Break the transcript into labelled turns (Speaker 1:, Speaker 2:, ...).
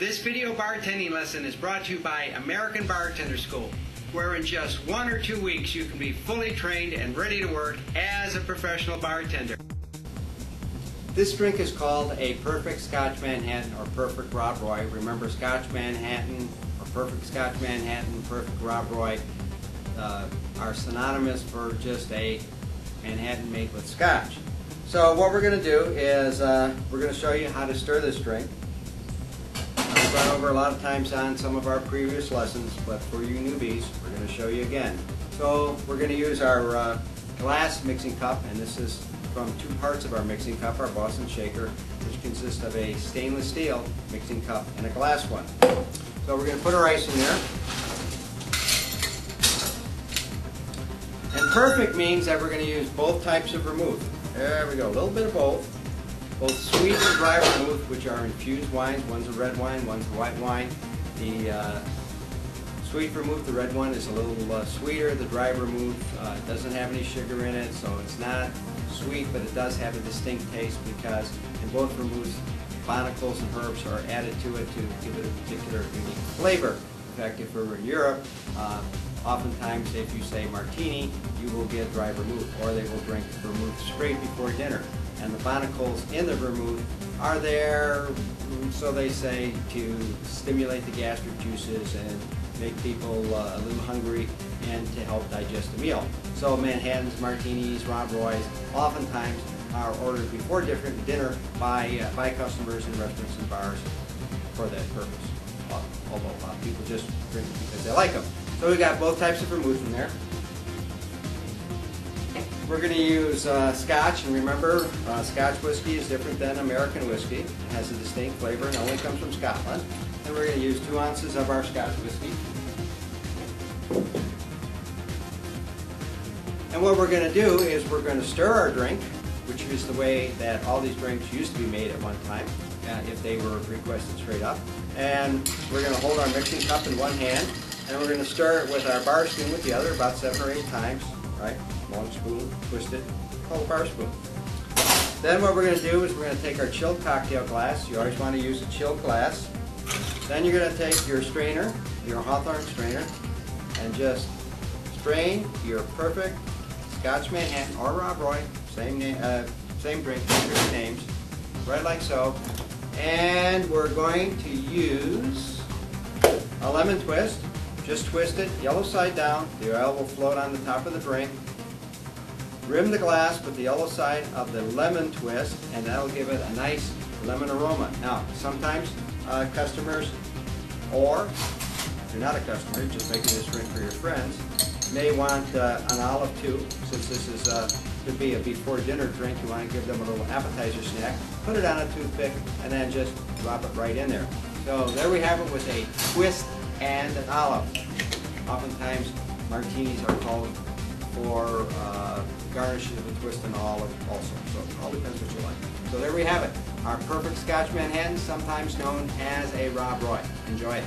Speaker 1: This video bartending lesson is brought to you by American Bartender School, where in just 1 or 2 weeks you can be fully trained and ready to work as a professional bartender. This drink is called a Perfect Scotch Manhattan or Perfect Rob Roy. Remember, Scotch Manhattan or Perfect Scotch Manhattan, Perfect Rob Roy are synonymous for just a Manhattan made with Scotch. So what we're going to do is we're going to show you how to stir this drink. I've gone over a lot of times on some of our previous lessons, but for you newbies, we're going to show you again. So we're going to use our glass mixing cup, and this is from 2 parts of our mixing cup, our Boston shaker, which consists of a stainless steel mixing cup and a glass one. So we're going to put our ice in there. And perfect means that we're going to use both types of vermouth. There we go, a little bit of both. Both sweet and dry vermouth, which are infused wines. One's a red wine, one's a white wine. The sweet vermouth, the red one, is a little sweeter. The dry vermouth doesn't have any sugar in it, so it's not sweet, but it does have a distinct taste because in both vermouths, botanicals and herbs are added to it to give it a particular unique flavor. In fact, if we're in Europe, oftentimes if you say martini, you will get dry vermouth, or they will drink vermouth straight before dinner. And the botanicals in the vermouth are there, so they say, to stimulate the gastric juices and make people a little hungry and to help digest the meal. So Manhattans, martinis, Rob Roys oftentimes are ordered before dinner by customers in restaurants and bars for that purpose. Although a lot of people just drink it because they like them. So we got both types of vermouth in there. We're going to use Scotch, and remember, Scotch whiskey is different than American whiskey. It has a distinct flavor and only comes from Scotland. And we're going to use 2 ounces of our Scotch whiskey. And what we're going to do is we're going to stir our drink, which is the way that all these drinks used to be made at one time, if they were requested straight up. And we're going to hold our mixing cup in one hand, and we're going to stir it with our bar spoon with the other about 7 or 8 times. Right? Long spoon, twist it, called a bar spoon. Then what we're going to do is we're going to take our chilled cocktail glass. You always want to use a chilled glass. Then you're going to take your strainer, your Hawthorne strainer, and just strain your perfect Scotch Manhattan or Rob Roy, same drink, different names, right like so. And we're going to use a lemon twist. Just twist it, yellow side down. The oil will float on the top of the drink. Rim the glass with the yellow side of the lemon twist, and that'll give it a nice lemon aroma. Now, sometimes customers, or if you're not a customer, you're just making this drink for your friends, may want an olive too. Since this is could be a before dinner drink, you want to give them a little appetizer snack. Put it on a toothpick, and then just drop it right in there. So there we have it with a twist and an olive. Oftentimes martinis are called for garnishes of a twist and olive also. So it all depends what you like. So there we have it. Our perfect Scotch Manhattan, sometimes known as a Rob Roy. Enjoy it.